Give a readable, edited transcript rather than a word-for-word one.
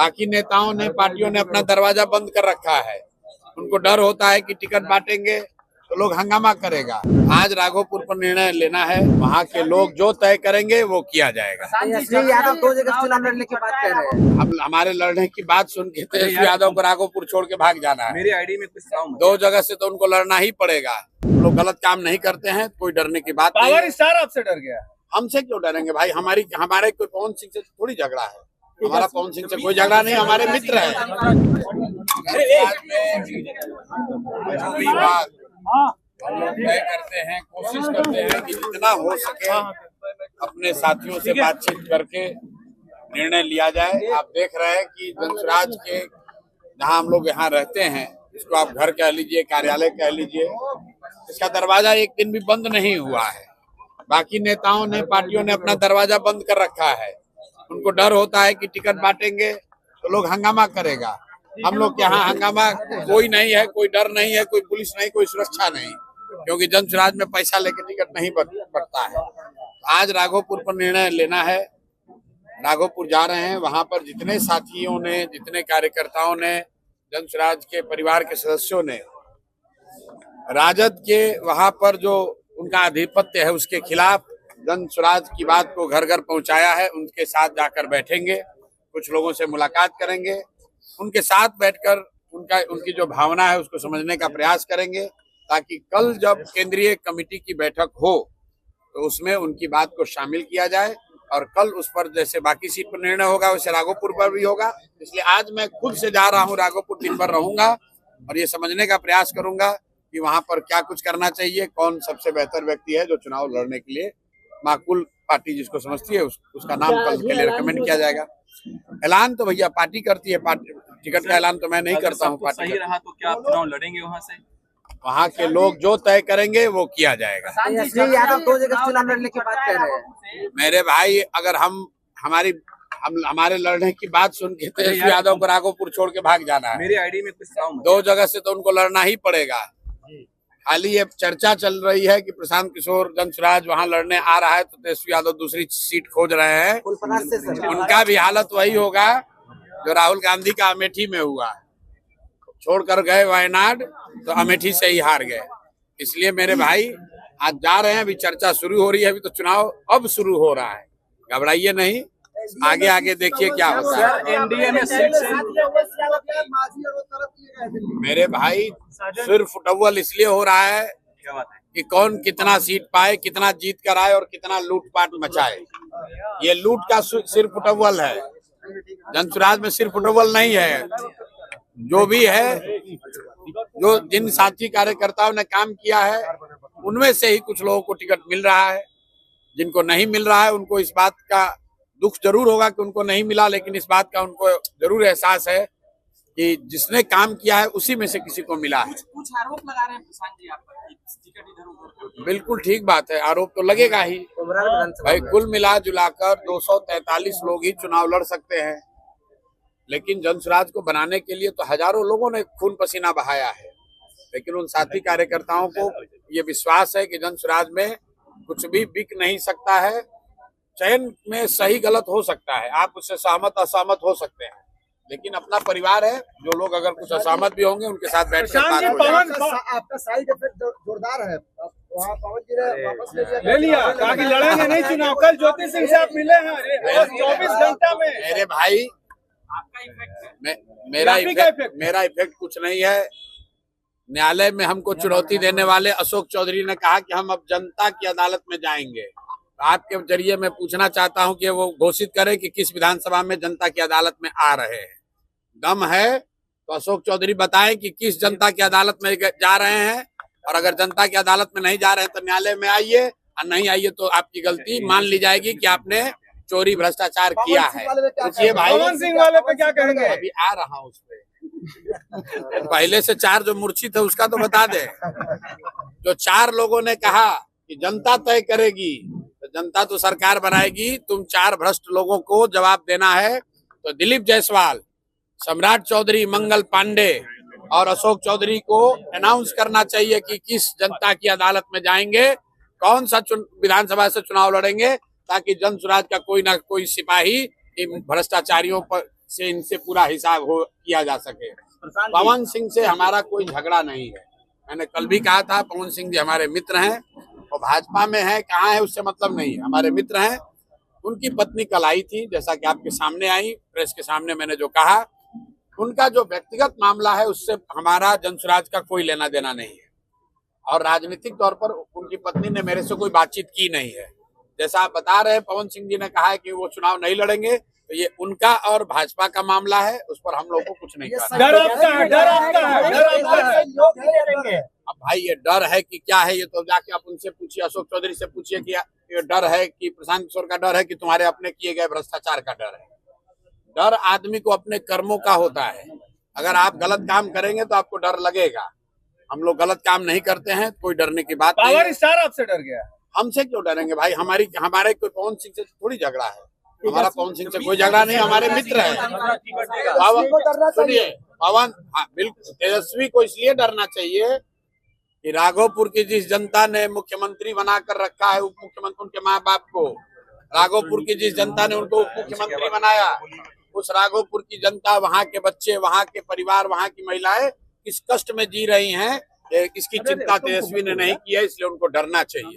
बाकी नेताओं ने, पार्टियों ने अपना दरवाजा बंद कर रखा है। उनको डर होता है कि टिकट बांटेंगे तो लोग हंगामा करेगा। आज राघोपुर पर निर्णय लेना है, वहाँ के लोग जो तय करेंगे वो किया जाएगा। यादव 2 जगह चुनाव लड़ने की बात कह रहे हैं। हम हमारे लड़ने की बात सुन के तेजस्वी यादव को राघोपुर छोड़ के भाग जाना है। मेरी आईडी में कुछ 2 जगह से तो उनको लड़ना ही पड़ेगा। लोग गलत काम नहीं करते हैं, कोई डरने की बात नहीं है। पावर स्टार आपसे डर गया? हमसे क्यों डरेंगे भाई? हमारे कोई पवन सिंह से थोड़ी झगड़ा है। हमारा पवन सिंह से कोई झगड़ा नहीं, हमारे मित्र है। हम लोग तय करते हैं, कोशिश करते हैं कि जितना हो सके अपने साथियों से बातचीत करके निर्णय लिया जाए। आप देख रहे हैं कि जनसुराज के जहां हम लोग यहाँ रहते हैं, इसको आप घर कह लीजिए, कार्यालय कह लीजिए, इसका दरवाजा एक दिन भी बंद नहीं हुआ है। बाकी नेताओं ने, पार्टियों ने अपना दरवाजा बंद कर रखा है। उनको डर होता है कि टिकट बांटेंगे तो लोग हंगामा करेगा। हम लोग के यहाँ हंगामा कोई नहीं है, कोई डर नहीं है, कोई पुलिस नहीं, कोई सुरक्षा नहीं, क्योंकि जनसुराज में पैसा लेके टिकट नहीं बटता है। आज राघोपुर पर निर्णय लेना है, राघोपुर जा रहे हैं। वहां पर जितने साथियों ने, जितने कार्यकर्ताओं ने, जनसुराज के परिवार के सदस्यों ने राजद के वहां पर जो उनका आधिपत्य है उसके खिलाफ जनसुराज की बात को घर घर पहुंचाया है। उनके साथ जाकर बैठेंगे, कुछ लोगों से मुलाकात करेंगे, उनके साथ बैठकर उनकी जो भावना है उसको समझने का प्रयास करेंगे, ताकि कल जब केंद्रीय कमेटी की बैठक हो तो उसमें उनकी बात को शामिल किया जाए। और कल उस पर जैसे बाकी सीट पर निर्णय होगा वैसे राघोपुर पर भी होगा। इसलिए आज मैं खुद से जा रहा हूँ राघोपुर, दिन भर रहूंगा और ये समझने का प्रयास करूंगा कि वहां पर क्या कुछ करना चाहिए, कौन सबसे बेहतर व्यक्ति है जो चुनाव लड़ने के लिए माकूल पार्टी जिसको समझती है उसका नाम कल के लिए रिकमेंड किया जाएगा। ऐलान तो भैया पार्टी करती है, पार्टी टिकट का ऐलान तो मैं नहीं करता हूँ। पार्टी सही रहा तो क्या आप चुनाव लड़ेंगे वहाँ से? वहाँ के लोग जो तय करेंगे वो किया जाएगा। यादव 2 जगह चुनाव लड़ने की बात कह रहे हैं। मेरे भाई, अगर हमारे लड़ने की बात सुन के तेजस्वी यादव को राघोपुर छोड़ के भाग जाना है। मेरी आईडी में कुछ 2 जगह से तो उनको लड़ना ही पड़ेगा। हाल ही ये चर्चा चल रही है कि प्रशांत किशोर जनसुराज वहां लड़ने आ रहा है तो तेजस्वी यादव दूसरी सीट खोज रहे हैं। उनका भी हालत वही होगा जो राहुल गांधी का अमेठी में हुआ। छोड़कर गए वायनाड तो अमेठी से ही हार गए। इसलिए मेरे भाई आज जा रहे हैं, अभी चर्चा शुरू हो रही है, अभी तो चुनाव अब शुरू हो रहा है। घबराइए नहीं, आगे आगे देखिए क्या होता है। एनडीए में मेरे भाई सिर्फ फुटबॉल इसलिए हो रहा है कि कौन कितना सीट पाए, कितना जीत कर आए और कितना लूटपाट मचाए। ये लूट का सिर्फ फुटबॉल है, जनसुराज में सिर्फ फुटबॉल नहीं है। जो भी है, जो जिन साथी कार्यकर्ताओं ने काम किया है उनमें से ही कुछ लोगों को टिकट मिल रहा है। जिनको नहीं मिल रहा है उनको इस बात का दुख जरूर होगा कि उनको नहीं मिला, लेकिन इस बात का उनको जरूर एहसास है कि जिसने काम किया है उसी में से किसी को मिला है। कुछ आरोप लगा रहे हैं प्रशांत जी आप पर, टिकट इधर-उधर। बिल्कुल ठीक बात है, आरोप तो लगेगा ही भाई। कुल मिला जुलाकर 243 लोग ही चुनाव लड़ सकते हैं, लेकिन जनसुराज को बनाने के लिए तो हजारों लोगों ने खून पसीना बहाया है। लेकिन उन साथी कार्यकर्ताओं को ये विश्वास है कि जनसुराज में कुछ भी बिक नहीं सकता है। चयन में सही गलत हो सकता है, आप उससे सहमत असहमत हो सकते हैं, लेकिन अपना परिवार है। जो लोग अगर कुछ असहमत भी होंगे उनके साथ बैठकर बात हो जाएगी। आपका साइड इफेक्ट जोरदार है। वहाँ पवन जी ने वापस ले लिया, कहा कि लड़ेंगे नहीं चुनाव। कल ज्योति सिंह से आप मिले हैं 24 घंटा में। मेरे भाई, मेरा इफेक्ट कुछ नहीं है। न्यायालय में हमको चुनौती देने वाले अशोक चौधरी ने कहा कि हम अब जनता की अदालत में जाएंगे। तो आपके जरिए मैं पूछना चाहता हूं कि वो घोषित करें कि किस विधानसभा में जनता की अदालत में आ रहे हैं। दम है तो अशोक चौधरी बताएं कि किस जनता की अदालत में जा रहे हैं, और अगर जनता की अदालत में नहीं जा रहे हैं तो न्यायालय में आइए, और नहीं आइए तो आपकी गलती मान ली जाएगी कि आपने चोरी भ्रष्टाचार किया है। पूछिए भाई, पवन सिंह वाले पे क्या कहेंगे? अभी आ रहा हूँ उस पे। पहले से 4 जो मूर्छित है उसका तो बता दे। जो 4 लोगों ने कहा कि जनता तय करेगी, तो जनता तो सरकार बनाएगी। तुम 4 भ्रष्ट लोगों को जवाब देना है। तो दिलीप जायसवाल, सम्राट चौधरी, मंगल पांडे और अशोक चौधरी को अनाउंस करना चाहिए कि किस जनता की अदालत में जाएंगे, कौन सा विधानसभा से चुनाव लड़ेंगे, ताकि जनसुराज का कोई ना कोई सिपाही इन भ्रष्टाचारियों पर से इनसे पूरा हिसाब किया जा सके। पवन सिंह से हमारा कोई झगड़ा नहीं है। मैंने कल भी कहा था, पवन सिंह जी हमारे मित्र हैं और भाजपा में है, कहाँ है उससे मतलब नहीं है, हमारे मित्र हैं। उनकी पत्नी कल आई थी, जैसा कि आपके सामने आई, प्रेस के सामने मैंने जो कहा, उनका जो व्यक्तिगत मामला है उससे हमारा जनसुराज का कोई लेना देना नहीं है और राजनीतिक तौर पर उनकी पत्नी ने मेरे से कोई बातचीत की नहीं है। जैसा आप बता रहे हैं, पवन सिंह जी ने कहा है कि वो चुनाव नहीं लड़ेंगे, तो ये उनका और भाजपा का मामला है, उस पर हम लोग को कुछ नहीं करना। डर आपका है, डर आपका है, डर आपका है। अब भाई ये डर है कि क्या है, ये तो जाके आप उनसे पूछिए, अशोक चौधरी से पूछिए कि ये डर है कि प्रशांत किशोर का डर है कि तुम्हारे अपने किए गए भ्रष्टाचार का डर है। डर आदमी को अपने कर्मों का होता है। अगर आप गलत काम करेंगे तो आपको डर लगेगा। हम लोग गलत काम नहीं करते हैं, कोई डरने की बात नहीं है। पावर स्टार आपसे डर गया? हमसे क्यों डरेंगे भाई? हमारे कोई पवन सिंह से थोड़ी झगड़ा है। हमारा पवन सिंह से कोई झगड़ा नहीं, हमारे मित्र है। सुनिए, पवन, हाँ बिल्कुल, तेजस्वी को इसलिए डरना चाहिए कि राघोपुर की जिस जनता ने मुख्यमंत्री बनाकर रखा है, उप मुख्यमंत्री, उनके माँ बाप को, राघोपुर की जिस जनता ने उनको उप मुख्यमंत्री बनाया, उस राघोपुर की जनता, वहाँ के बच्चे, वहाँ के परिवार, वहाँ की महिलाएं किस कष्ट में जी रही हैं, इसकी चिंता तेजस्वी ने नहीं की है, इसलिए उनको डरना चाहिए।